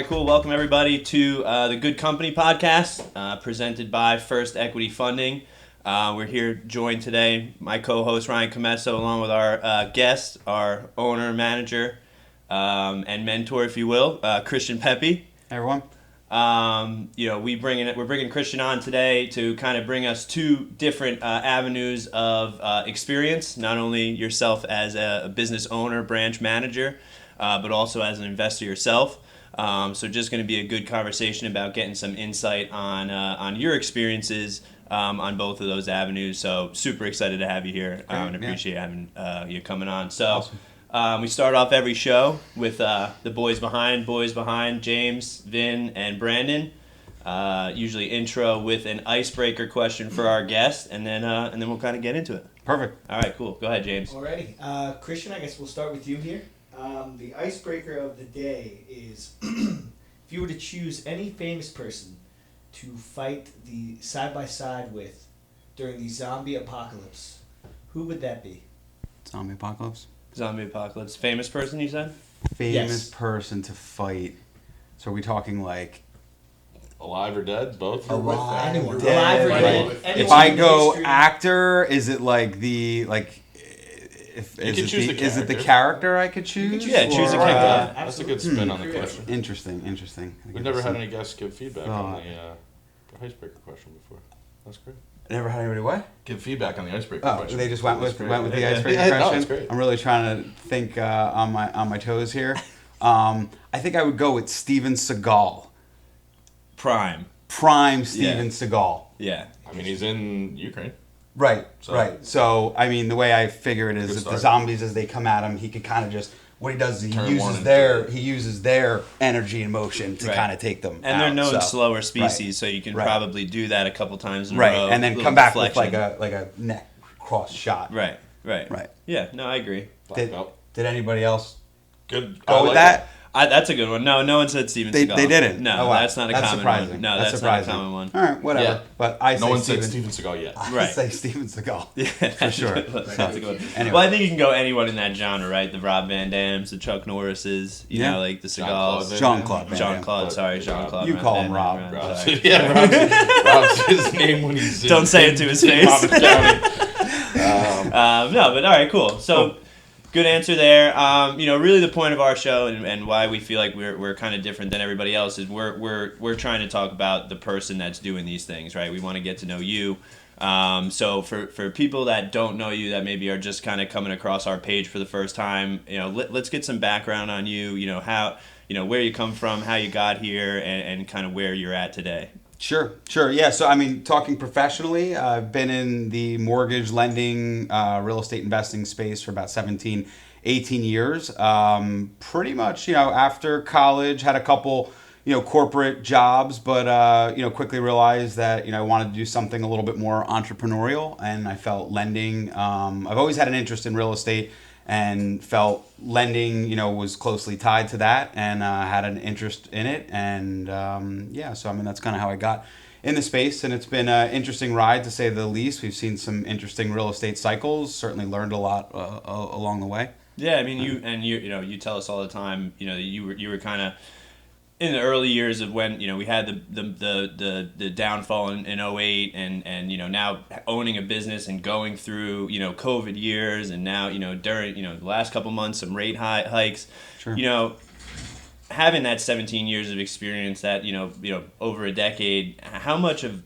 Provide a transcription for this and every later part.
right, cool. Welcome everybody to the Good Company podcast, presented by First Equity Funding. We're here joined today, my co-host Ryan Comesso, along with our guest, our owner, manager, and mentor, if you will, Christian Pepe. Hey everyone. We're bringing Christian on today to kind of bring us two different avenues of experience, not only yourself as a business owner, branch manager, but also as an investor yourself. So just going to be a good conversation about getting some insight on your experiences on both of those avenues. So super excited to have you here and appreciate having you coming on. So awesome. We start off every show with the boys behind, James, Vin, and Brandon. Usually intro with an icebreaker question for our guest, and then we'll kind of get into it. Perfect. All right, cool. Go ahead, James. Alrighty. Christian, I guess we'll start with you here. The icebreaker of the day is if you were to choose any famous person to fight the side-by-side with during the zombie apocalypse, who would that be? Zombie apocalypse? Zombie apocalypse. Famous person, you said? Famous person to fight. So are we talking like... Alive or dead? Both? Alive or dead. dead. If I go actor, is it like the... Is it the character I could choose? Yeah, choose a character. That's a good spin on the question. Interesting. We've never had any guests give feedback on the icebreaker question before. That's great. Never had anybody what? Give feedback on the icebreaker question. They just went with the icebreaker question? No, it's great. I'm really trying to think on my toes here. I think I would go with Steven Seagal. Prime Steven Seagal. Yeah. I mean, he's in Ukraine. Right. So, I mean, the way I figure it is, if the zombies, as they come at him, he could kind of just, what he does is he uses their energy and motion to kind of take them and out. they're known slower species, so you can probably do that a couple times in a row. Right, and then come back with like a neck cross shot. Right. Yeah, no, I agree. Did anybody else go with that? That's a good one. No one said Steven Seagal. They didn't? No, that's not a common surprising. one. No, that's not a common one. All right, whatever. Yeah. But I say no one said Steven Seagal yet. I say Steven Seagal. Yeah, for sure. That's a good one. Anyway. Well, I think you can go anyone in that genre, right? The Rob Van Dam's, the Chuck Norrises, you know, like the Segals. Jean-Claude. Jean-Claude. You call him Rob. Rob's his name when he's Don't say it to his face. No, but all right, cool. So... Good answer there. Really the point of our show and why we feel like we're kind of different than everybody else is we're trying to talk about the person that's doing these things, right? We want to get to know you. So for people that don't know you, that maybe are just kind of coming across our page for the first time, let's get some background on you. How, where you come from, how you got here, and kind of where you're at today. Sure. Yeah, so I mean, talking professionally, I've been in the mortgage lending, real estate investing space for about 17, 18 years. Pretty much, after college, had a couple, corporate jobs, but, quickly realized that, I wanted to do something a little bit more entrepreneurial, and I felt lending. I've always had an interest in real estate and felt lending, was closely tied to that, and had an interest in it. And so I mean, that's kind of how I got in the space, and it's been an interesting ride to say the least. We've seen some interesting real estate cycles, certainly learned a lot along the way. Yeah, I mean, you tell us all the time, you were kind of in the early years of when we had the downfall in 2008 and now owning a business and going through COVID years, and now during the last couple months some rate hikes. Sure. Having that 17 years of experience, that over a decade, how much of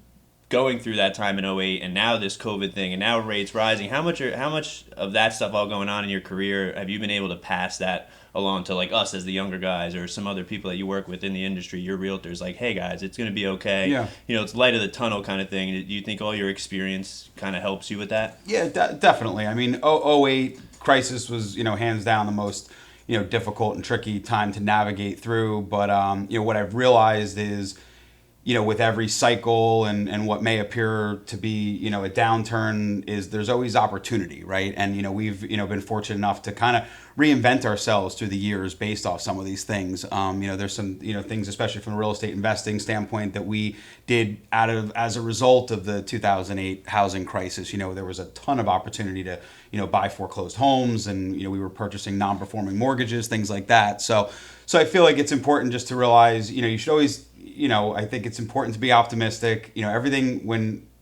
going through that time in 2008 and now this COVID thing and now rates rising, how much of that stuff all going on in your career have you been able to pass that along to like us as the younger guys or some other people that you work with in the industry, your realtors, like, hey guys, it's going to be okay. Yeah. It's light of the tunnel kind of thing. Do you think all your experience kind of helps you with that? Yeah, definitely. I mean, 2008 crisis was, hands down the most, difficult and tricky time to navigate through. But, what I've realized is, with every cycle and what may appear to be, a downturn, is there's always opportunity, right? And, we've, been fortunate enough to kind of reinvent ourselves through the years based off some of these things. There's some, things, especially from a real estate investing standpoint, that we did as a result of the 2008 housing crisis. There was a ton of opportunity to, buy foreclosed homes, and, we were purchasing non-performing mortgages, things like that. So I feel like it's important just to realize, you should always, I think it's important to be optimistic. Everything,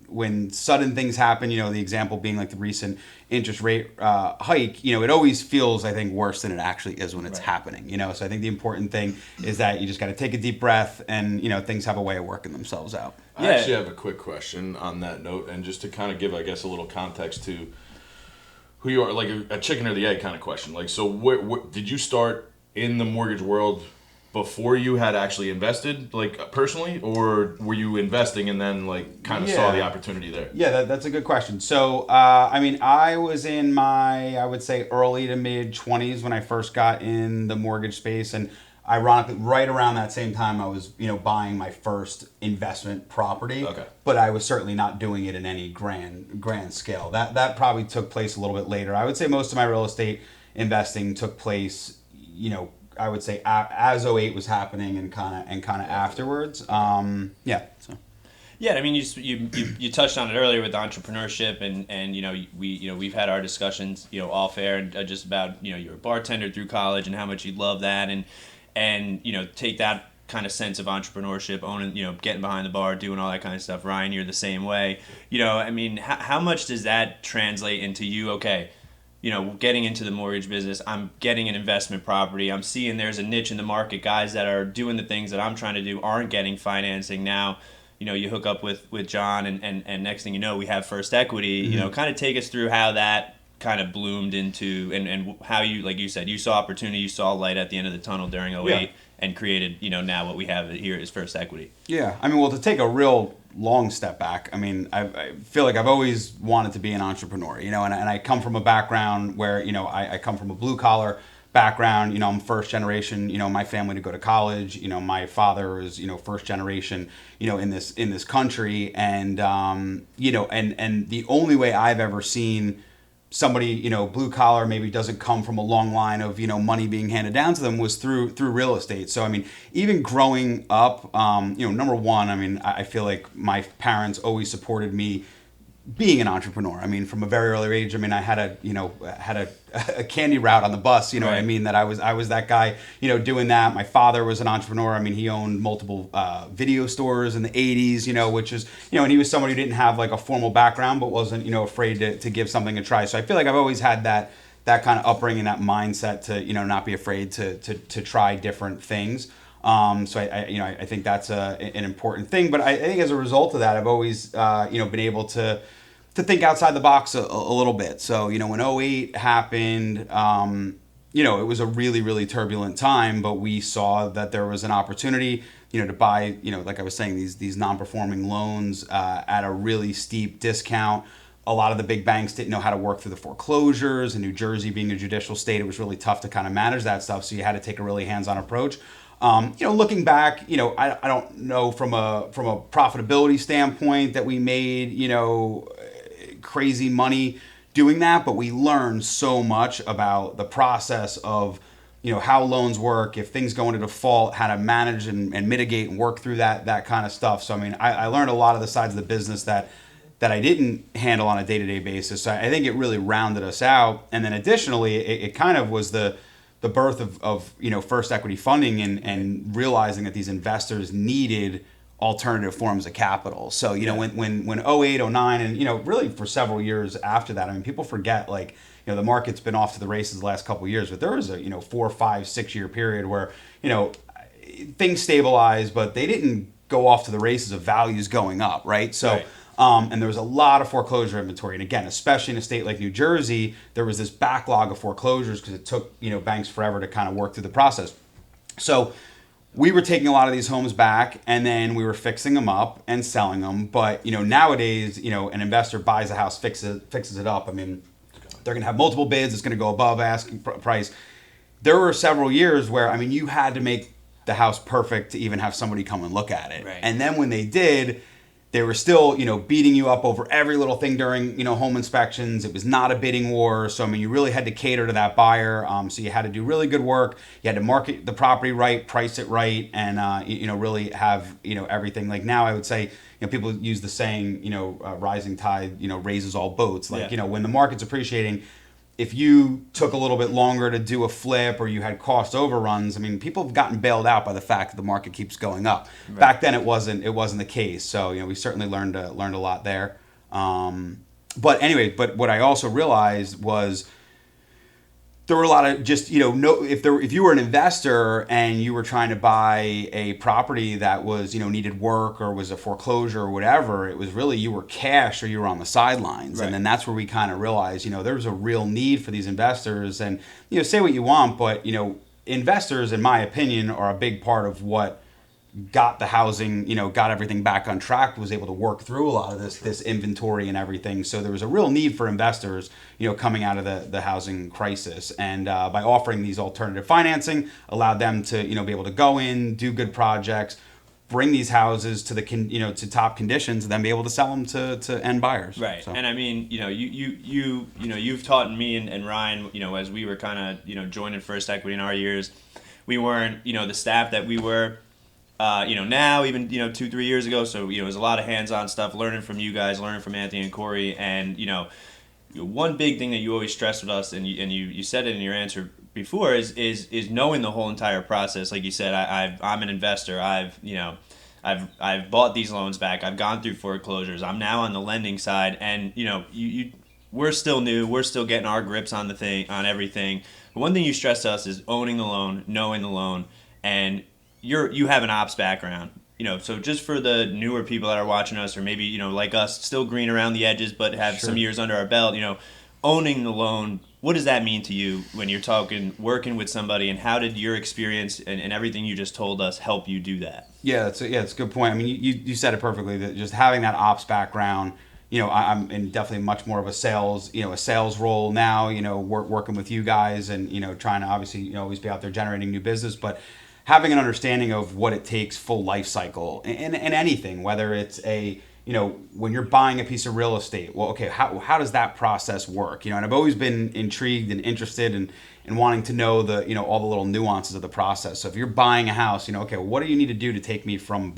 when sudden things happen, the example being like the recent interest rate hike, it always feels, I think, worse than it actually is when it's happening. So I think the important thing is that you just got to take a deep breath, and, things have a way of working themselves out. I actually have a quick question on that note, and just to kind of give, I guess, a little context to who you are, like a chicken or the egg kind of question. Like, so where did you start in the mortgage world before you had actually invested, like, personally, or were you investing and then, like, kind of saw the opportunity there? Yeah, that's a good question. So, I was in my, I would say, early to mid 20s when I first got in the mortgage space, and ironically, right around that same time, I was, buying my first investment property. Okay. But I was certainly not doing it in any grand scale. That probably took place a little bit later. I would say most of my real estate investing took place, I would say as '08 was happening, and kind of afterwards. So. Yeah, I mean, you touched on it earlier with entrepreneurship, and we've had our discussions off air, and just about you're a bartender through college and how much you love that, and take that kind of sense of entrepreneurship, owning, getting behind the bar, doing all that kind of stuff. Ryan, you're the same way. I mean, how much does that translate into you? Okay, getting into the mortgage business, I'm getting an investment property. I'm seeing there's a niche in the market. Guys that are doing the things that I'm trying to do aren't getting financing. Now, you hook up with John, and next thing you know, we have First Equity. Mm-hmm. Kind of take us through how that kind of bloomed into, and how you, like you said, you saw opportunity, you saw light at the end of the tunnel during '08, and created, now what we have here is First Equity. Yeah, I mean, well, to take a real long step back, I mean, I feel like I've always wanted to be an entrepreneur, and I come from a background where, I come from a blue collar background. I'm first generation, my family to go to college. My father is, first generation, in this country, and and the only way I've ever seen somebody, blue collar, maybe doesn't come from a long line of, money being handed down to them, was through real estate. So, I mean, even growing up, number one, I mean, I feel like my parents always supported me being an entrepreneur. I mean, from a very early age, I mean, I had a candy route on the bus, what I mean, that I was that guy, doing that. My father was an entrepreneur. I mean, he owned multiple video stores in the 80s, which is, and he was somebody who didn't have like a formal background, but wasn't, afraid to give something a try. So I feel like I've always had that kind of upbringing, that mindset to, not be afraid to try different things. So I think that's an important thing. But I think as a result of that, I've always, been able to think outside the box a little bit. So, when '08 happened, it was a really, really turbulent time, but we saw that there was an opportunity, to buy, like I was saying, these non-performing loans at a really steep discount. A lot of the big banks didn't know how to work through the foreclosures, and New Jersey being a judicial state, it was really tough to kind of manage that stuff. So you had to take a really hands-on approach. Looking back, I don't know from a profitability standpoint that we made, crazy money doing that, but we learned so much about the process of, how loans work, if things go into default, how to manage and mitigate and work through that kind of stuff. So, I mean, I learned a lot of the sides of the business that I didn't handle on a day-to-day basis. So I think it really rounded us out. And then additionally, it kind of was the birth of First Equity funding, and realizing that these investors needed alternative forms of capital. So, when '08, '09, and, really for several years after that, I mean, people forget, like, the market's been off to the races the last couple of years, but there was a, 4, 5, 6 year period where, things stabilized, but they didn't go off to the races of values going up, right? So, right. And there was a lot of foreclosure inventory. And again, especially in a state like New Jersey, there was this backlog of foreclosures because it took, banks forever to kind of work through the process. So we were taking a lot of these homes back, and then we were fixing them up and selling them. But, nowadays, an investor buys a house, fixes it up. I mean, they're going to have multiple bids. It's going to go above asking price. There were several years where, I mean, you had to make the house perfect to even have somebody come and look at it. Right. And then when they did, they were still, beating you up over every little thing during, home inspections. It was not a bidding war. So, I mean, you really had to cater to that buyer. So you had to do really good work. You had to market the property right, price it right, and, really have, everything. Like now I would say, people use the saying, rising tide, raises all boats. Like, Yeah. When the market's appreciating, if you took a little bit longer to do a flip or you had cost overruns, I mean, people have gotten bailed out by the fact that the market keeps going up. Right. Back then, it wasn't the case. So we certainly learned a lot there. But anyway, what I also realized was there were a lot of just if you were an investor and you were trying to buy a property that was needed work or was a foreclosure or whatever, it was really you were cash or you were on the sidelines. Right. And then that's where we kind of realized there's a real need for these investors. And say what you want, but investors, in my opinion, are a big part of what got the housing, got everything back on track, was able to work through a lot of this inventory and everything. So there was a real need for investors, coming out of the housing crisis. And by offering these alternative financing, allowed them to, be able to go in, do good projects, bring these houses to to top conditions, and then be able to sell them to end buyers. Right. So. And I mean, you've taught me and Ryan, as we were kind of, joining First Equity in our years, we weren't, the staff that we were. Now, even 2-3 years ago, so there's a lot of hands-on stuff, learning from you guys, learning from Anthony and Corey, and one big thing that you always stress with us, and you said it in your answer before, is knowing the whole entire process. Like you said, I'm an investor. I've bought these loans back. I've gone through foreclosures. I'm now on the lending side, and we're still new. We're still getting our grips on everything. But one thing you stress to us is owning the loan, knowing the loan, and you have an ops background, so just for the newer people that are watching us, or maybe, like us, still green around the edges, but have Sure. some years under our belt, owning the loan, what does that mean to you when you're working with somebody, and how did your experience and everything you just told us help you do that? Yeah, it's a good point. I mean, you said it perfectly, that just having that ops background, I'm in definitely much more of a sales role now, working with you guys and, trying to obviously, always be out there generating new business, but having an understanding of what it takes full life cycle in anything, whether it's when you're buying a piece of real estate, well, okay, how does that process work? And I've always been intrigued and interested in wanting to know all the little nuances of the process. So if you're buying a house, okay, what do you need to do to take me from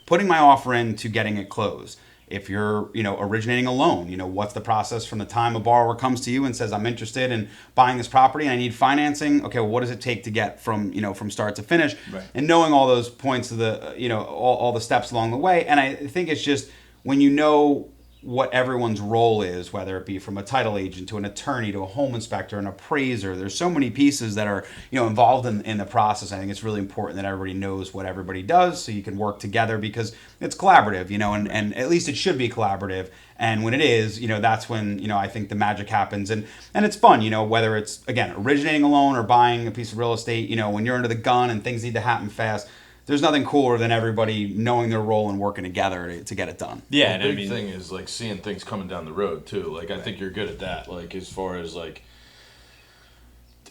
putting my offer in to getting it closed? If you're, originating a loan, what's the process from the time a borrower comes to you and says, I'm interested in buying this property and I need financing? Okay, well, what does it take to get from start to finish? Right. And knowing all those points of the, all the steps along the way. And I think it's just when you know what everyone's role is, whether it be from a title agent to an attorney to a home inspector, an appraiser. There's so many pieces that are involved in the process. I think it's really important that everybody knows what everybody does so you can work together, because it's collaborative, and at least it should be collaborative. And when it is, that's when I think the magic happens, and it's fun, whether it's, again, originating a loan or buying a piece of real estate. When you're under the gun and things need to happen fast, there's nothing cooler than everybody knowing their role and working together to get it done. Yeah, The and big thing is like seeing things coming down the road too. Like I think you're good at that. Like as far as like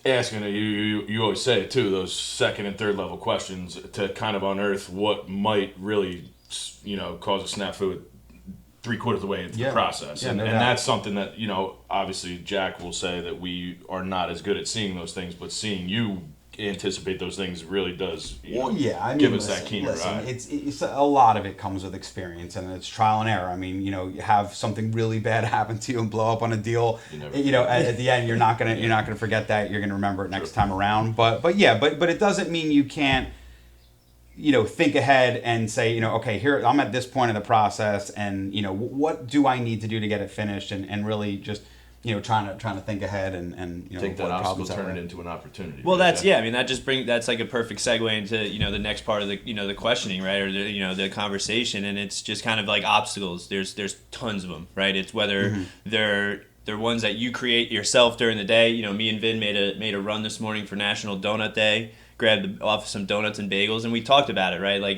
asking you always say it too. Those second and third level questions to kind of unearth what might really cause a snafu 3/4 of the way into the process. Yeah, and no and doubt. that's something that obviously Jack will say that we are not as good at seeing those things, but seeing you anticipate those things really does give us that keener eye. It's a lot of it comes with experience, and it's trial and error. I mean, you have something really bad happen to you and blow up on a deal. At the end, you're not gonna forget that. You're gonna remember it next time around. But it doesn't mean you can't think ahead and say, okay, here I'm at this point in the process, and what do I need to do to get it finished, and really just trying to think ahead and Take that avoid obstacle, problems that turn way. it into an opportunity. Well, right? I mean, that's like a perfect segue into the next part of the the questioning, right, or the conversation, and it's just kind of like obstacles. There's tons of them, right? It's whether they're ones that you create yourself during the day. Me and Vin made a run this morning for National Donut Day, grabbed off some donuts and bagels, and we talked about it, right? Like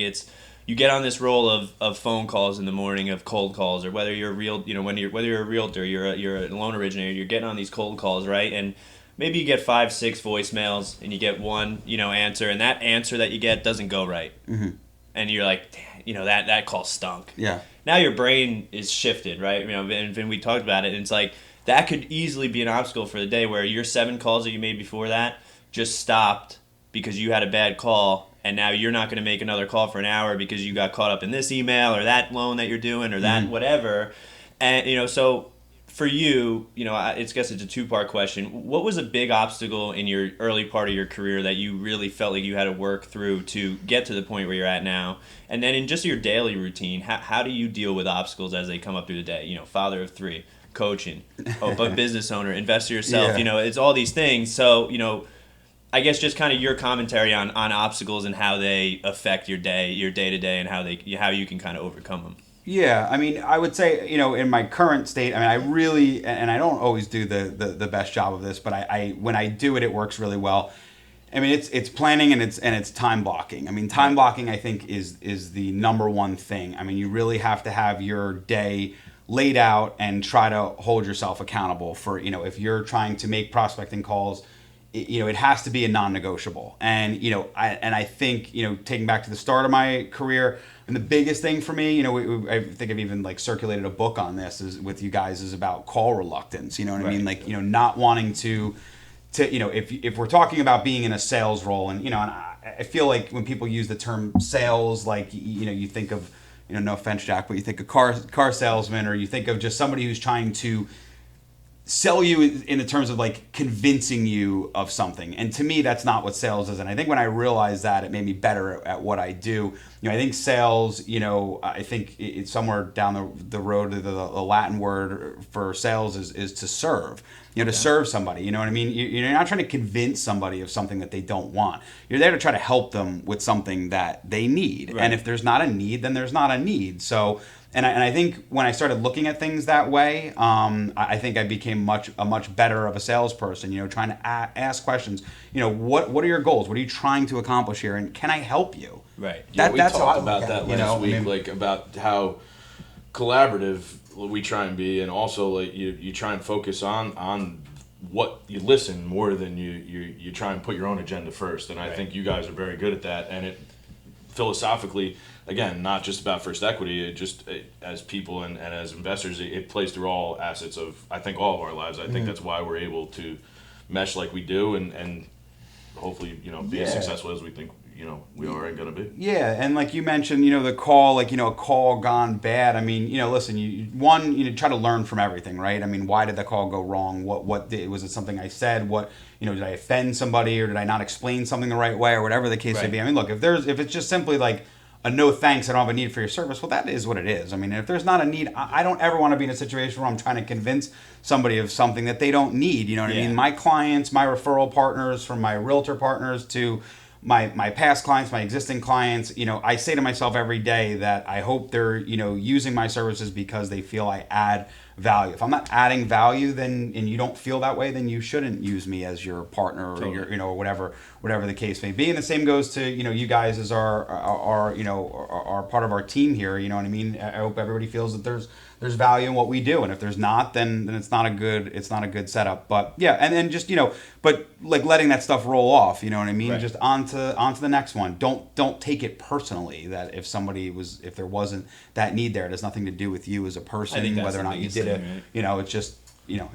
you get on this roll of phone calls in the morning, of cold calls, or whether you're a whether you're a realtor, you're a loan originator, you're getting on these cold calls, right? And maybe you get 5-6 voicemails and you get one, answer, and that answer that you get doesn't go right. Mm-hmm. And you're like, damn, that call stunk. Yeah. Now your brain is shifted, right? And we talked about it, and it's like that could easily be an obstacle for the day where your 7 calls that you made before that just stopped because you had a bad call, and now you're not going to make another call for an hour because you got caught up in this email or that loan that you're doing or that whatever. And, so for you, I guess it's a 2-part question. What was a big obstacle in your early part of your career that you really felt like you had to work through to get to the point where you're at now? And then in just your daily routine, how do you deal with obstacles as they come up through the day? Father of 3, coaching, but business owner, investor yourself, it's all these things. So, I guess just kind of your commentary on obstacles and how they affect your day to day, and how you can kind of overcome them. Yeah, I mean, I would say, in my current state, I mean, I really, and I don't always do the best job of this, but I when I do it, it works really well. I mean, it's planning and it's time blocking. I mean, time blocking, I think, is the number one thing. I mean, you really have to have your day laid out and try to hold yourself accountable for, if you're trying to make prospecting calls, it has to be a non-negotiable. And, I think, taking back to the start of my career, and the biggest thing for me, I think I've even circulated a book on this with you guys, is about call reluctance. You know what I mean? Like, not wanting to if we're talking about being in a sales role, and, and I feel like when people use the term sales, like, you think of, no offense, Jack, but you think of car salesman, or you think of just somebody who's trying to sell you in the terms of convincing you of something. And to me, that's not what sales is. And I think when I realized that, it made me better at what I do. I think sales, I think it's somewhere down the road, the Latin word for sales is to serve. To serve somebody, you know what I mean? You're not trying to convince somebody of something that they don't want. You're there to try to help them with something that they need. Right. And if there's not a need, then there's not a need. So, and I think when I started looking at things that way, I think I became a much better of a salesperson. Trying to ask questions. What are your goals? What are you trying to accomplish here? And can I help you? Right. We talked about that last week, about how collaborative we try and be, and also you try and focus on what you listen more than you try and put your own agenda first. And I think you guys are very good at that. And it philosophically, again, not just about First Equity, as people and as investors, it plays through all assets of, I think, all of our lives. I think that's why we're able to mesh like we do, and hopefully be as successful as we think we are going to be. Yeah, and like you mentioned, the call, a call gone bad. I mean, listen, you try to learn from everything, right? I mean, why did the call go wrong? What was it something I said? What, did I offend somebody, or did I not explain something the right way, or whatever the case may be? I mean, look, if it's just simply a no thanks, I don't have a need for your service, well, that is what it is. I mean, if there's not a need, I don't ever want to be in a situation where I'm trying to convince somebody of something that they don't need. You know what I mean? My clients, my referral partners, from my realtor partners to my past clients, my existing clients, I say to myself every day that I hope they're, using my services because they feel I add value. If I'm not adding value, then, and you don't feel that way, then you shouldn't use me as your partner, or your, or whatever the case may be. And the same goes to, you guys as our part of our team here. You know what I mean? I hope everybody feels that there's value in what we do, and if there's not, then it's not a good setup. But yeah, and then just but letting that stuff roll off, you know what I mean? Right. Just onto the next one. Don't take it personally that if there wasn't that need there, it has nothing to do with you as a person, whether or not you did it. Right? It's just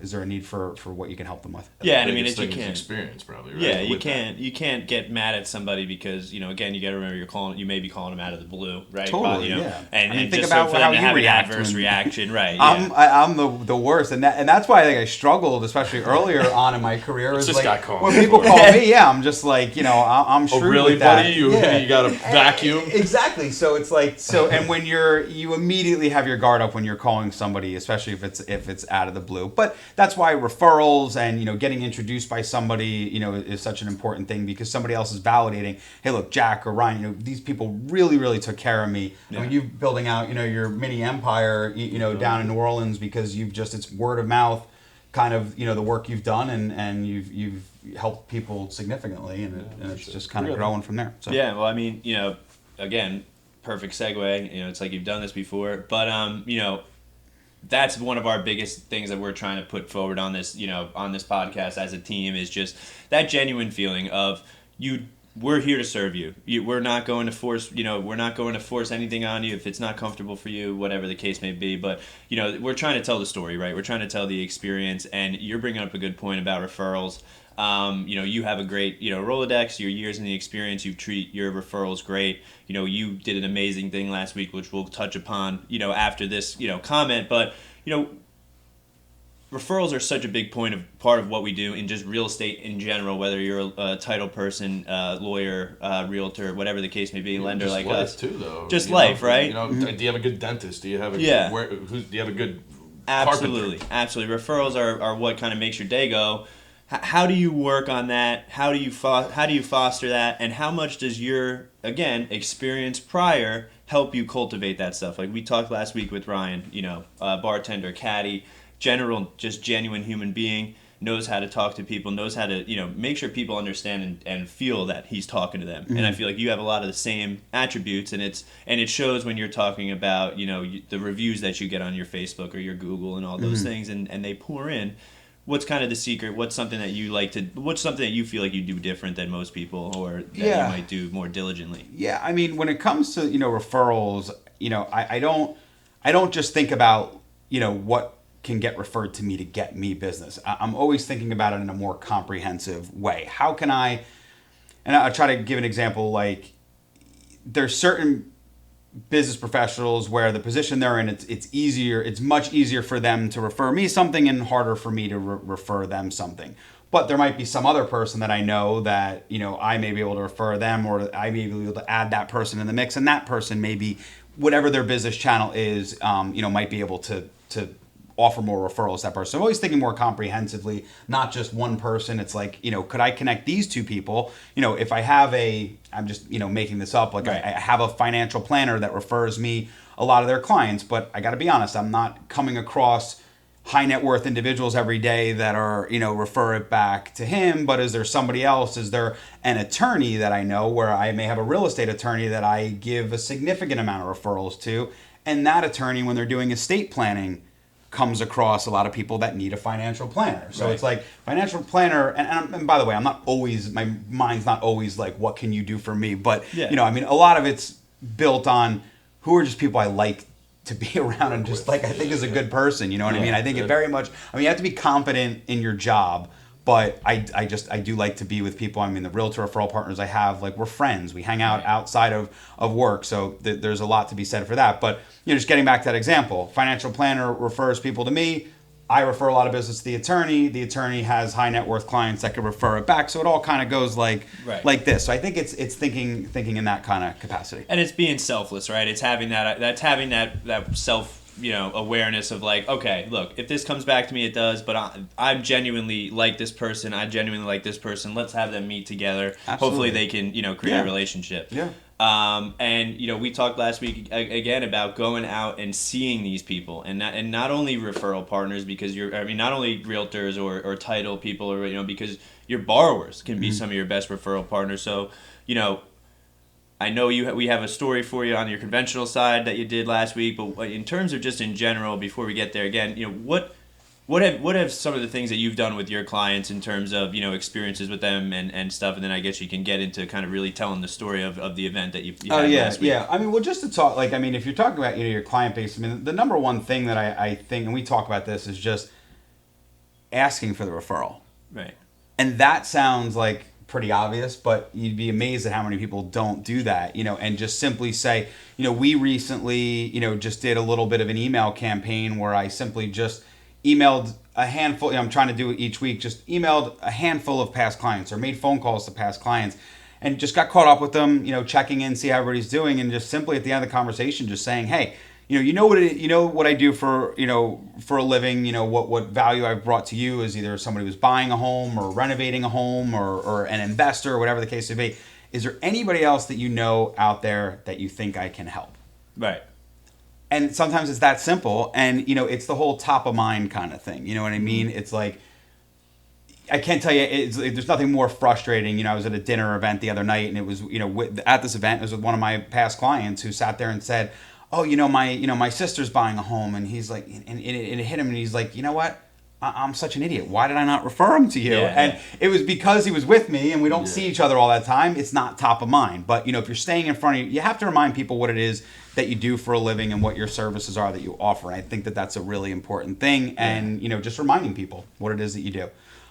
is there a need for what you can help them with? Yeah, and I mean, you can't experience probably. Right? Yeah, you can't get mad at somebody because again, you got to remember you may be calling them out of the blue, right? Totally, yeah. And think just about for them to how have you an react adverse reaction, right? Yeah. I'm the worst, and that's why I think I struggled, especially earlier on in my career. Is when people call me, I'm just I'm shrewd really, with that. Buddy? You got a vacuum? Exactly. So it's and when you immediately have your guard up when you're calling somebody, especially if it's out of the blue. But that's why referrals and getting introduced by somebody is such an important thing, because somebody else is validating, hey, look, Jack or Ryan, these people really took care of me. Yeah. I mean, you building out your mini empire down in New Orleans because it's word of mouth kind of the work you've done, and you've helped people significantly, and it's just kind of growing from there. So. Yeah, well, I mean, again, perfect segue. It's like you've done this before, but that's one of our biggest things that we're trying to put forward on this, on this podcast as a team, is just that genuine feeling of we're here to serve you. We're not going to force, we're not going to force anything on you if it's not comfortable for you, whatever the case may be. But, we're trying to tell the story, right? We're trying to tell the experience, and you're bringing up a good point about referrals. You have a great, Rolodex, your years in the experience, you treat your referrals great. You did an amazing thing last week, which we'll touch upon, after this, comment. But, referrals are such a big part of what we do in just real estate in general, whether you're a title person, lawyer, realtor, whatever the case may be, lender just like life us. Too, though. Just life, right? Do you have a good dentist? Do you have a Yeah. do you have a good Absolutely, carpenter? absolutely. Referrals are what kind of makes your day go. How do you work on that? How do you foster that? And how much does your, again, experience prior help you cultivate that stuff? Like we talked last week with Ryan, bartender, caddy, general, just genuine human being, knows how to talk to people, knows how to, make sure people understand and feel that he's talking to them. Mm-hmm. And I feel like you have a lot of the same attributes, and it shows when you're talking about, the reviews that you get on your Facebook or your Google and all those things, and they pour in. What's kind of the secret? What's something that you feel like you do different than most people, or that you might do more diligently? Yeah, I mean, when it comes to, referrals, I don't just think about, what can get referred to me to get me business. I'm always thinking about it in a more comprehensive way. How can I, and I'll try to give an example, like there's certain business professionals where the position they're in, it's much easier for them to refer me something and harder for me to refer them something. But there might be some other person that I know that, I may be able to refer them, or I may be able to add that person in the mix, and that person maybe, whatever their business channel is, might be able to offer more referrals to that person. So I'm always thinking more comprehensively, not just one person. It's like, could I connect these two people? If I have I'm just, making this up, like right. I have a financial planner that refers me a lot of their clients, but I got to be honest, I'm not coming across high net worth individuals every day that are, refer it back to him. But is there somebody else? Is there an attorney that I know, where I may have a real estate attorney that I give a significant amount of referrals to? And that attorney, when they're doing estate planning, comes across a lot of people that need a financial planner. So It's like financial planner, and by the way, my mind's not always like, what can you do for me? But, a lot of it's built on who are just people I like to be around and just like, I think is a good person. You know what I mean? I think it very much, you have to be confident in your job, but I do like to be with people. The realtor referral partners I have, like, we're friends. We hang out outside of work. So there's a lot to be said for that. But, just getting back to that example, financial planner refers people to me. I refer a lot of business to the attorney. The attorney has high net worth clients that could refer it back. So it all kind of goes like this. So I think it's thinking in that kind of capacity. And it's being selfless, right? It's having that self, awareness of like, okay, look, if this comes back to me, it does, but I'm genuinely like this person. I genuinely like this person. Let's have them meet together. Absolutely. Hopefully they can, create a relationship. Yeah. And we talked last week again about going out and seeing these people, and not only referral partners, because not only realtors or title people, or because your borrowers can be some of your best referral partners. So, I know we have a story for you on your conventional side that you did last week, but in terms of just in general, before we get there again, what have some of the things that you've done with your clients in terms of, experiences with them and stuff, and then I guess you can get into kind of really telling the story of the event that you had last week. Yeah. Well, just to talk, if you're talking about, your client base, the number one thing that I think, and we talk about this, is just asking for the referral. Right. And that sounds like pretty obvious, but you'd be amazed at how many people don't do that, and just simply say, we recently, just did a little bit of an email campaign where I simply just emailed a handful, I'm trying to do it each week, just emailed a handful of past clients or made phone calls to past clients and just got caught up with them, checking in, see how everybody's doing, and just simply at the end of the conversation, just saying, hey, what I do for a living, what value I've brought to you is either somebody who's buying a home or renovating a home or an investor or whatever the case may be. Is there anybody else that you know out there that you think I can help? Right. And sometimes it's that simple, and it's the whole top of mind kind of thing. You know what I mean? It's like, I can't tell you, there's nothing more frustrating. I was at a dinner event the other night, and it was, at this event, it was with one of my past clients who sat there and said, oh, my sister's buying a home, and he's like, and it hit him, and he's like, you know what? I'm such an idiot. Why did I not refer him to you? And it was because he was with me, and we don't see each other all that time. It's not top of mind. But, if you're staying in front of you have to remind people what it is that you do for a living and what your services are that you offer. And I think that that's a really important thing. And, just reminding people what it is that you do.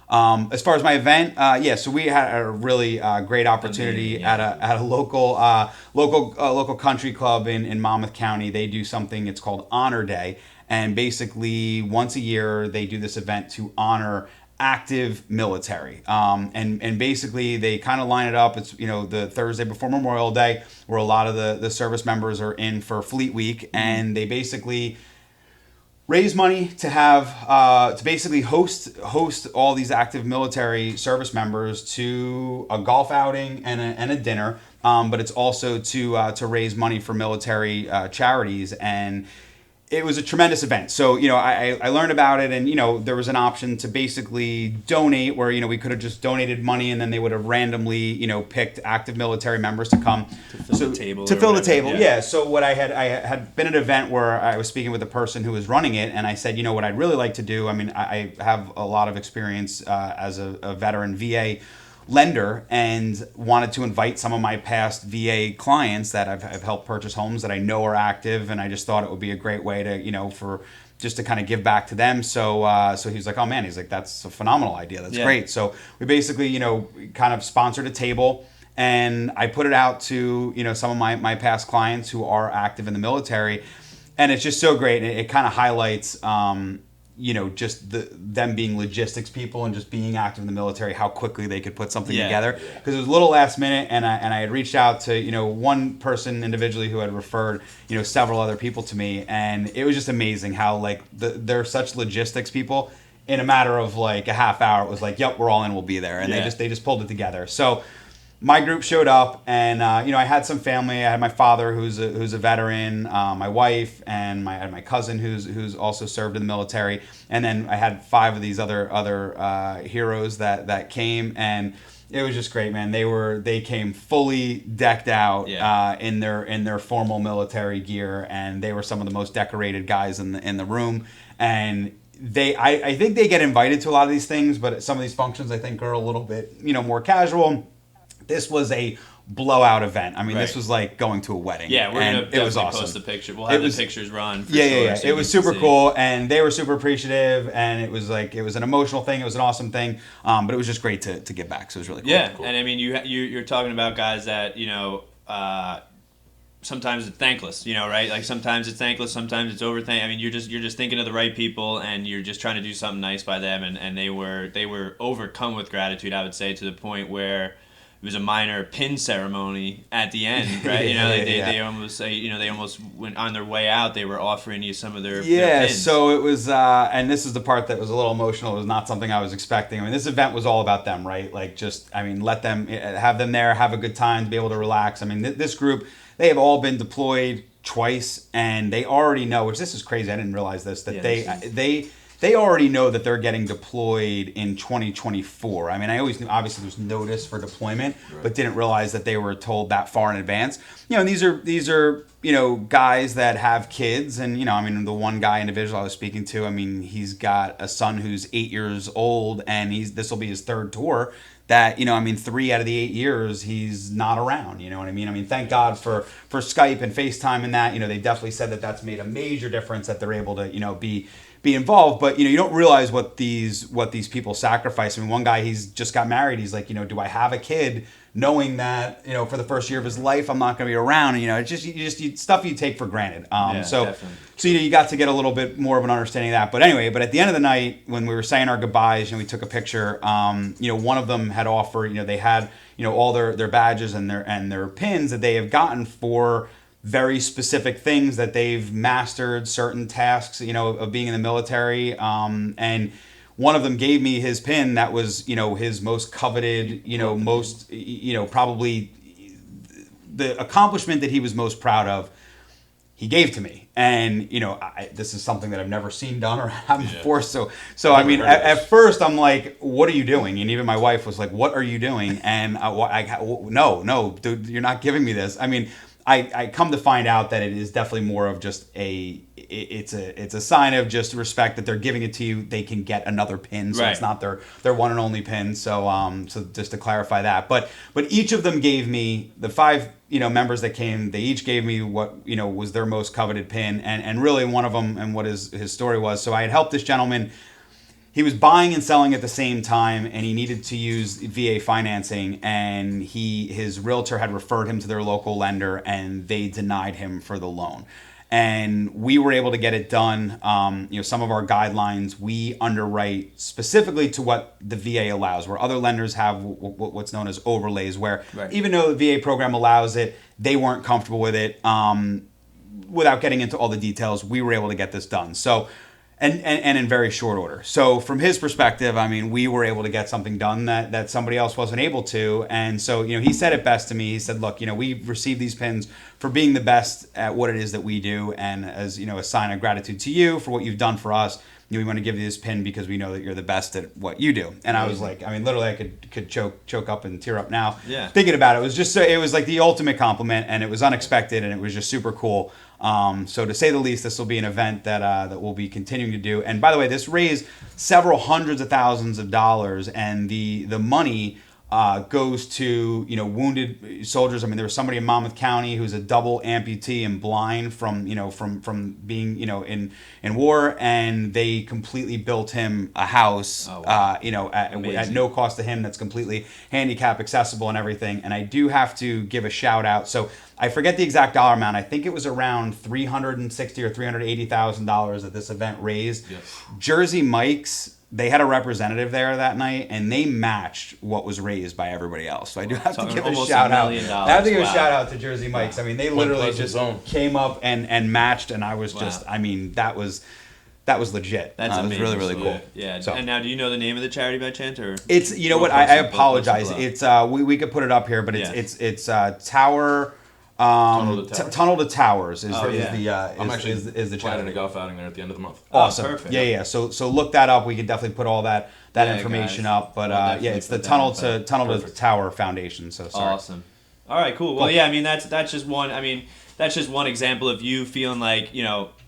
As far as my event, so we had a really great opportunity at a local country club in Monmouth County. They do something, it's called Honor Day. And basically, once a year, they do this event to honor active military. And basically, they kind of line it up. It's, the Thursday before Memorial Day, where a lot of the service members are in for Fleet Week. And they basically raise money to have to basically host all these active military service members to a golf outing and a dinner. But it's also to raise money for military charities. And it was a tremendous event. So, I learned about it, and, there was an option to basically donate where, we could have just donated money, and then they would have randomly, picked active military members to come to fill the table. To fill the table, yeah. So what I had been at an event where I was speaking with a person who was running it, and I said, what I'd really like to do, I have a lot of experience as a veteran VA lender, and wanted to invite some of my past VA clients that I've helped purchase homes that I know are active, and I just thought it would be a great way to, for just to kind of give back to them. So he was like, oh man, he's like, that's a phenomenal idea. That's great. So we basically, kind of sponsored a table, and I put it out to, some of my past clients who are active in the military, and it's just so great. And it kind of highlights, just them being logistics people and just being active in the military, how quickly they could put something together. Because it was a little last minute, and I had reached out to one person individually who had referred several other people to me, and it was just amazing how they're such logistics people. In a matter of a half hour, it was like, yep, we're all in, we'll be there, and they just pulled it together. So my group showed up, and I had some family. I had my father, who's a veteran, my wife, and I had my cousin, who's also served in the military, and then I had 5 of these other heroes that came, and it was just great, man. They came fully decked out in their formal military gear, and they were some of the most decorated guys in the room, and I think they get invited to a lot of these things, but some of these functions I think are a little bit more casual. This was a blowout event. This was like going to a wedding. Yeah, we're gonna definitely awesome. post the picture. We'll have the pictures run. For yeah. So it was super cool, and they were super appreciative, and it was an emotional thing. It was an awesome thing, but it was just great to give back. So it was really cool. Yeah, cool. and you're talking about guys that sometimes it's thankless, right? Like sometimes it's thankless, sometimes it's overthank. You're just thinking of the right people, and you're just trying to do something nice by them, and they were overcome with gratitude. I would say, to the point where it was a minor pin ceremony at the end, right? They almost went on their way out. They were offering you some of their pins. So it was, and this is the part that was a little emotional. It was not something I was expecting. This event was all about them, right? Let them have them there, have a good time, to be able to relax. This group, they have all been deployed twice, and they already know. Which this is crazy. I didn't realize this. They already know that they're getting deployed in 2024. I always knew, obviously, there's notice for deployment, but didn't realize that they were told that far in advance. And these are guys that have kids, and the one guy individual I was speaking to, he's got a son who's 8 years old, and this will be his 3rd tour. That 3 out of the 8 years he's not around. You know what I mean? Thank God for Skype and FaceTime and that. They definitely said that that's made a major difference, that they're able to be involved. But you don't realize what these people sacrifice. One guy, he's just got married. He's like, do I have a kid, knowing that for the first year of his life I'm not going to be around? And it's just stuff you take for granted. So you got to get a little bit more of an understanding of that. But anyway, at the end of the night, when we were saying our goodbyes, we took a picture. One of them had offered, they had all their badges and their pins that they have gotten for very specific things that they've mastered, certain tasks, of being in the military. And one of them gave me his pin that was, his most coveted, most, probably the accomplishment that he was most proud of, he gave to me. And, this is something that I've never seen done or happened before. So at first I'm like, what are you doing? And even my wife was like, what are you doing? And no, dude, you're not giving me this. I come to find out that it is definitely more of just it's a sign of just respect that they're giving it to you. They can get another pin, so it's not their one and only pin. So so just to clarify that, but each of them gave me the 5 members that came. They each gave me what was their most coveted pin, and really one of them and what his story was. So I had helped this gentleman. He was buying and selling at the same time, and he needed to use VA financing, and his realtor had referred him to their local lender, and they denied him for the loan. And we were able to get it done. Some of our guidelines, we underwrite specifically to what the VA allows, where other lenders have what's known as overlays, where even though the VA program allows it, they weren't comfortable with it. Without getting into all the details, we were able to get this done. So, and in very short order. So from his perspective, I mean, we were able to get something done that somebody else wasn't able to. And so, he said it best to me. He said, look, we received these pins for being the best at what it is that we do. And as, a sign of gratitude to you for what you've done for us, we want to give you this pin because we know that you're the best at what you do. And I was like, I mean, literally I could choke up and tear up now thinking about it. It was just, it was like the ultimate compliment, and it was unexpected, and it was just super cool. So to say the least, this will be an event that we'll be continuing to do. And by the way, this raised several hundreds of thousands of dollars, and the money goes to wounded soldiers. I mean, there was somebody in Monmouth County who's a double amputee and blind from being in war, and they completely built him a house. Oh, wow. At no cost to him. That's completely handicap accessible and everything. And I do have to give a shout out. So I forget the exact dollar amount. I think it was around $360,000 or $380,000 that this event raised. Yes. Jersey Mike's. They had a representative there that night, and they matched what was raised by everybody else. So I do have to give a shout out. I have to give a shout out to Jersey Mike's. I mean, they literally just came up and matched, and I was just, I mean, that was legit. That's amazing. It was really, really cool. Yeah. So, and now, do you know the name of the charity by chance, or it's what I apologize. It's we could put it up here, but it's Tower. Tunnel to Towers is the I'm actually is the planning a golf outing there at the end of the month. Awesome. Perfect. Yeah. So look that up. We can definitely put all that information guys. up. But it's the Tunnel to Tower Foundation. So sorry. Awesome. All right. Cool. Well, yeah. I mean, that's just one. I mean, that's just one example of you feeling like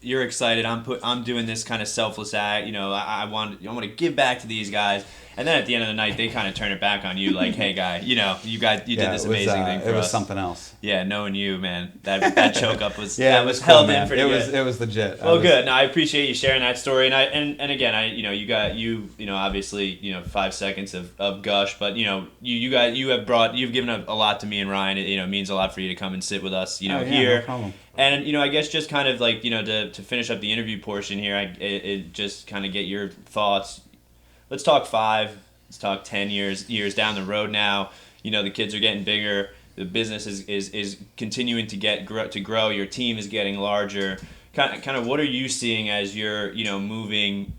you're excited. I'm doing this kind of selfless act. I want to give back to these guys. And then at the end of the night, they kind of turn it back on you, like, "Hey, guy, you did this amazing thing for us." It was something else. Yeah, knowing you, man, that choke up was it was held cool, in pretty good. It was legit. Well, good. No, I appreciate you sharing that story, and again, obviously 5 seconds of gush, but you've given a lot to me and Ryan. It means a lot for you to come and sit with us, here. No problem. And I guess just kind of like to finish up the interview portion here, it just kind of get your thoughts. Let's talk 5. Let's talk 10 years down the road now. The kids are getting bigger. The business is continuing to grow. Your team is getting larger. Kind of what are you seeing as you're moving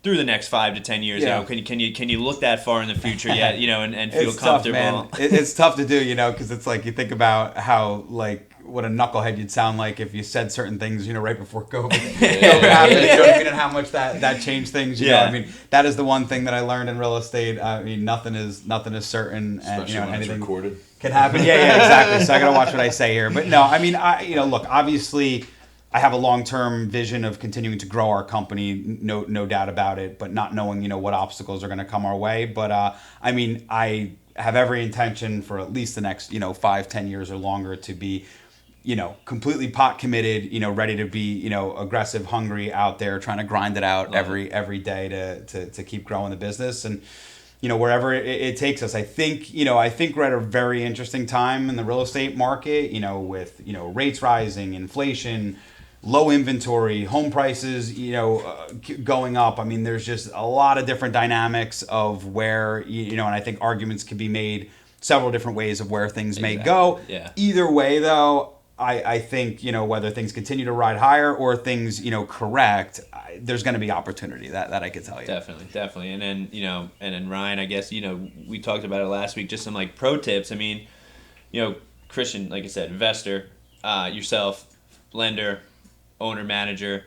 through the next 5 to 10 years? Yeah. Can you look that far in the future yet? And feel it's comfortable. Tough, man. It's tough to do, because it's like you think about how what a knucklehead you'd sound like if you said certain things, right before COVID. COVID happened, you know what I mean, and how much that changed things. You know, I mean, that is the one thing that I learned in real estate. I mean, nothing is certain, especially and when anything it's recorded can happen. Yeah, exactly. So I gotta watch what I say here. But no, I mean, look, obviously, I have a long-term vision of continuing to grow our company, no doubt about it. But not knowing, what obstacles are going to come our way. But I mean, I have every intention for at least the next, 5-10 years or longer to be, completely pot committed, ready to be, aggressive, hungry out there, trying to grind it out every day to keep growing the business and, wherever it takes us. I think we're at a very interesting time in the real estate market, with, rates rising, inflation, low inventory, home prices, going up. I mean, there's just a lot of different dynamics of where, and I think arguments could be made several different ways of where things may go. Yeah. Either way, though, I think, whether things continue to ride higher or things, correct, there's going to be opportunity that I could tell you. Definitely. And then, Ryan, I guess, we talked about it last week, just some like pro tips. I mean, Christian, like I said, investor, yourself, lender, owner, manager,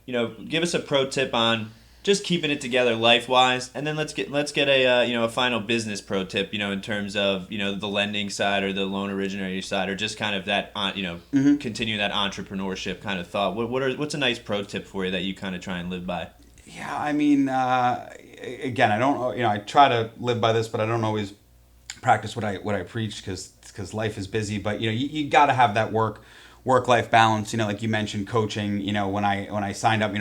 give us a pro tip on just keeping it together life wise. And then let's get a a final business pro tip, in terms of the lending side or the loan originator side, or just kind of that continue that entrepreneurship kind of thought. What's a nice pro tip for you that you kind of try and live by? Yeah, I mean, again, I don't, I try to live by this, but I don't always practice what I preach because life is busy. But you got to have that work-life balance. Like you mentioned, coaching. When I signed up,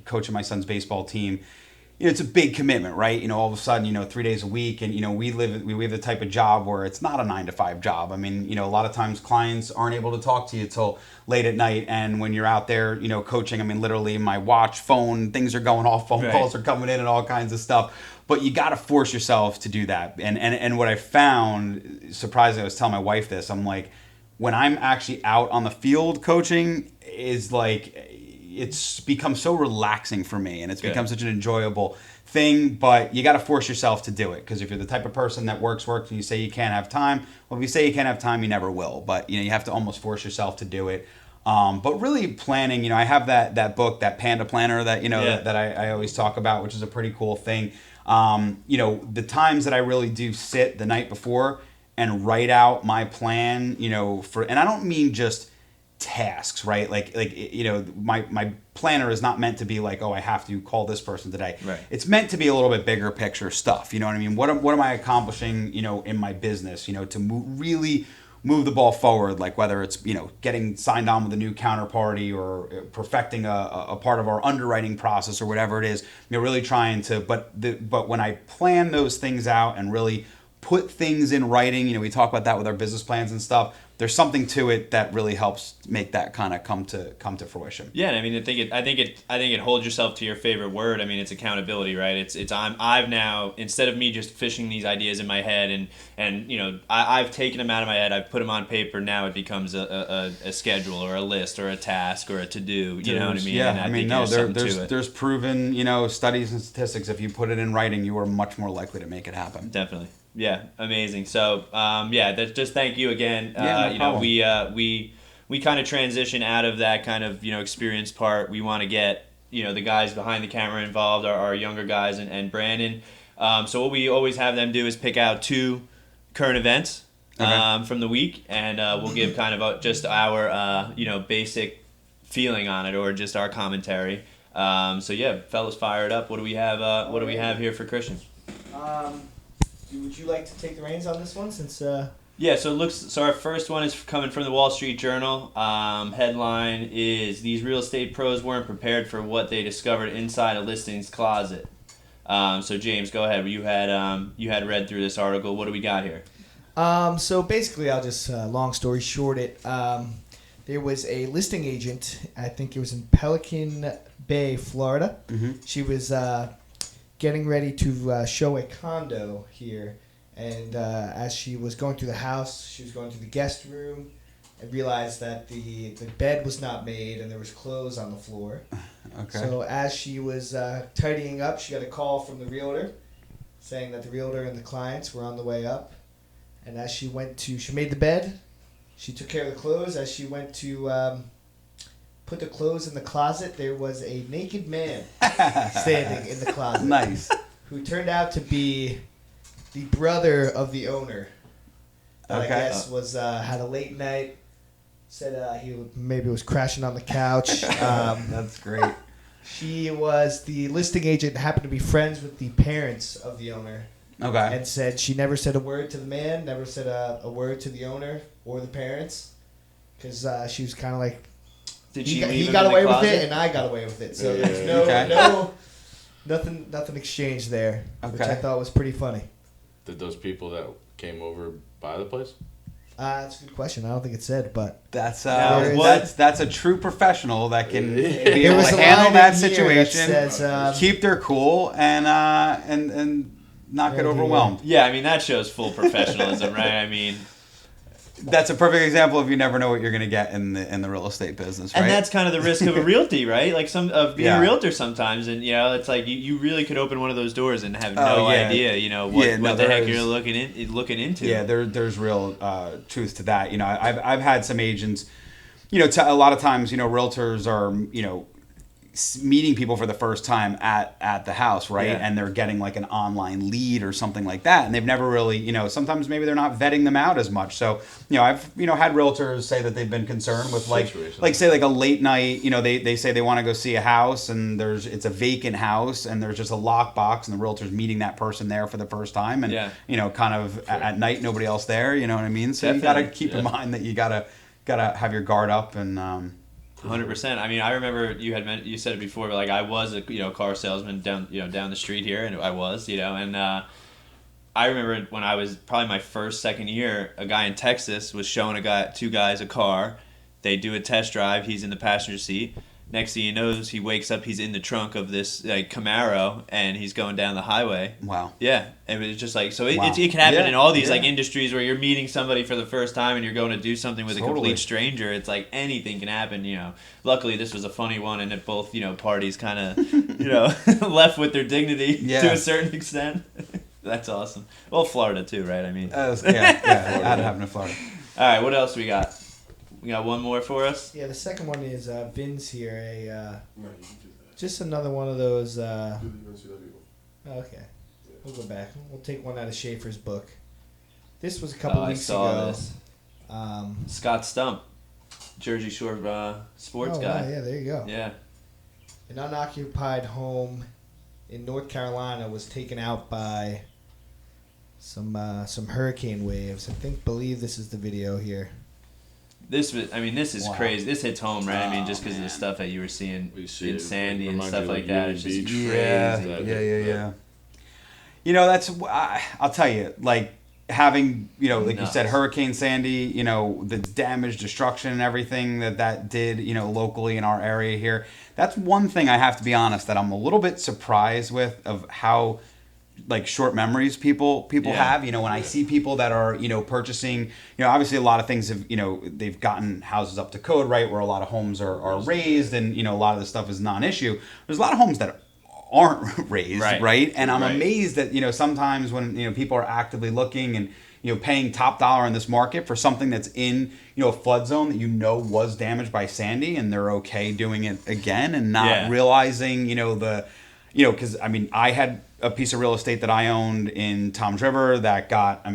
coaching my son's baseball team. It's a big commitment, right? All of a sudden, 3 days a week, and we have the type of job where it's not a 9 to 5 job. I mean, a lot of times clients aren't able to talk to you till late at night, and when you're out there, coaching, I mean, literally my watch, phone, things are going off, phone calls are coming in, and all kinds of stuff. But you got to force yourself to do that. And what I found, surprisingly, I was telling my wife this. I'm like, when I'm actually out on the field coaching, is like, it's become so relaxing for me, and it's become such an enjoyable thing. But you got to force yourself to do it, because if you're the type of person that works, and you say you can't have time, well, if you say you can't have time, you never will. But you have to almost force yourself to do it. But really planning, I have that book, that Panda Planner that that I always talk about, which is a pretty cool thing. The times that I really do sit the night before and write out my plan, and I don't mean just tasks, right? Like my planner is not meant to be like, oh, I have to call this person today. Right. It's meant to be a little bit bigger picture stuff. You know what I mean? What am I accomplishing, in my business, to really move the ball forward, like whether it's, getting signed on with a new counterparty or perfecting a part of our underwriting process or whatever it is, really trying to, but when I plan those things out and really put things in writing, we talk about that with our business plans and stuff. There's something to it that really helps make that kind of come to fruition. Yeah, and I mean, I think it holds yourself to your favorite word. I mean, it's accountability, right? I've now, instead of me just fishing these ideas in my head and I've taken them out of my head, I've put them on paper. Now it becomes a schedule or a list or a task or a to do. You know what I mean? Yeah, and I mean, no, there's proven studies and statistics. If you put it in writing, you are much more likely to make it happen. Definitely. Yeah, amazing. So, just thank you again. No problem. We kind of transition out of that kind of, experience part. We want to get, the guys behind the camera involved, our younger guys and Brandon. So what we always have them do is pick out 2 current events from the week, and we'll give kind of just our, basic feeling on it, or just our commentary. Fellas, fire it up. What do we have here for Christian? Would you like to take the reins on this one, since? Yeah, so our first one is coming from the Wall Street Journal. Headline is, "These real estate pros weren't prepared for what they discovered inside a listing's closet." So James, go ahead. You had read through this article. What do we got here? So basically, I'll just long story short it. There was a listing agent. I think it was in Pelican Bay, Florida. Mm-hmm. She was getting ready to show a condo here, and as she was going through the house, she was going to the guest room and realized that the bed was not made and there was clothes on the floor. Okay. So as she was tidying up, she got a call from the realtor saying that the realtor and the clients were on the way up. And as she made the bed, she took care of the clothes. As she went to put the clothes in the closet, there was a naked man standing in the closet. Nice. Who turned out to be the brother of the owner. That I guess was had a late night. Said he maybe was crashing on the couch. That's great. She was the listing agent, happened to be friends with the parents of the owner. Okay. And said she never said a word to the man, never said a word to the owner or the parents, because she was kind of like, he got away with it and I got away with it. So there's nothing exchanged there, which I thought was pretty funny. Did those people that came over buy the place? That's a good question. I don't think it said, but that's a true professional that can be able to a handle line that in here situation, that says, keep their cool, and not get overwhelmed. Yeah, I mean, that shows full professionalism, right? I mean, that's a perfect example of you never know what you're going to get in the real estate business, right? And that's kind of the risk of a realty, right? Like being a realtor sometimes, and it's like you really could open one of those doors and have no idea, what the heck you're looking into. Yeah, there's real truth to that. I've had some agents, a lot of times, realtors are, meeting people for the first time at the house, right? Yeah. And they're getting like an online lead or something like that, and they've never really, sometimes maybe they're not vetting them out as much. So, I've had realtors say that they've been concerned with like say like a late night, they say they want to go see a house and it's a vacant house and there's just a lockbox and the realtor's meeting that person there for the first time and kind of at night nobody else there, you know what I mean? So Definitely. you got to keep in mind that you got to have your guard up and 100%. I mean, I remember you said it before, but like I was a car salesman down the street here, and I was and I remember when I was probably my second year, a guy in Texas was showing two guys a car. They do a test drive. He's in the passenger seat. Next thing he knows, he wakes up. He's in the trunk of this Camaro, and he's going down the highway. Wow. Yeah, and it's just like so. Wow. It can happen in all these Yeah. industries where you're meeting somebody for the first time and you're going to do something with a Totally. complete stranger. It's like anything can happen. Luckily this was a funny one, and that both parties kind of left with their dignity to a certain extent. That's awesome. Well, Florida too, right? I mean, yeah, that happened in Florida. all right. What else we got? We got one more for us. Yeah, the second one is Vin's here. No, you can do that. Just another one of those. Do the UNCW. Okay, we'll go back. We'll take one out of Schaefer's book. This was a couple weeks I saw ago. this. Scott Stump, Jersey Shore sports guy. Wow, yeah, there you go. Yeah. An unoccupied home in North Carolina was taken out by some hurricane waves. Believe this is the video here. This is Wow. crazy. This hits home, right? I mean, Oh, just because of the man. stuff that you were seeing We see in it. Sandy and Reminds stuff you of like that. It's just Union crazy. Beach. Yeah. That's I'll tell you, like having like you said, Nuts. Hurricane Sandy, the damage, destruction, and everything that did, locally in our area here. That's one thing I have to be honest that I'm a little bit surprised with of how like short memories people have. When I see people that are purchasing, obviously a lot of things have they've gotten houses up to code, right, where a lot of homes are raised and a lot of the stuff is non-issue. There's a lot of homes that aren't raised, right? And I'm amazed that sometimes when people are actively looking and paying top dollar in this market for something that's in a flood zone that was damaged by Sandy, and they're okay doing it again and not realizing because I had a piece of real estate that I owned in Toms River that got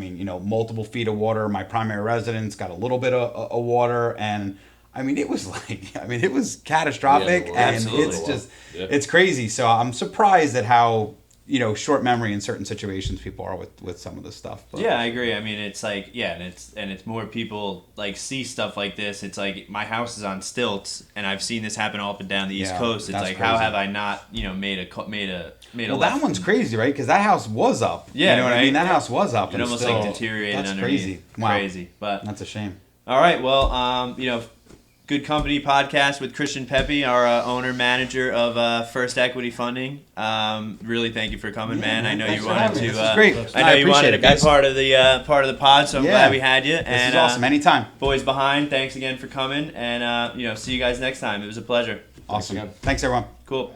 multiple feet of water. My primary residence got a little bit of water, and it was it was catastrophic, Yeah, and absolutely. it's just it's crazy. So I'm surprised at how short memory in certain situations people are with some of this stuff. But. Yeah, I agree. I mean, it's like and it's more people like see stuff like this. It's like my house is on stilts, and I've seen this happen all up and down the East Coast. It's that's like how crazy. have I not made a Well, left. that one's crazy, right? Because that house was up. Yeah, you know what I right? mean. That house was up. It and almost still, like deteriorated that's underneath. crazy. Wow. Crazy, but That's a shame. all right. Well, Good Company podcast with Christian Pepe, our owner manager of First Equity Funding. Really, thank you for coming, man. I know Thanks you for wanted having me. to. This is great. I know you wanted appreciate to it, be guys. part of the pod, so I'm glad we had you. This is awesome. Anytime. Boys behind, thanks again for coming, and see you guys next time. It was a pleasure. Awesome. again. Thanks, everyone. Cool.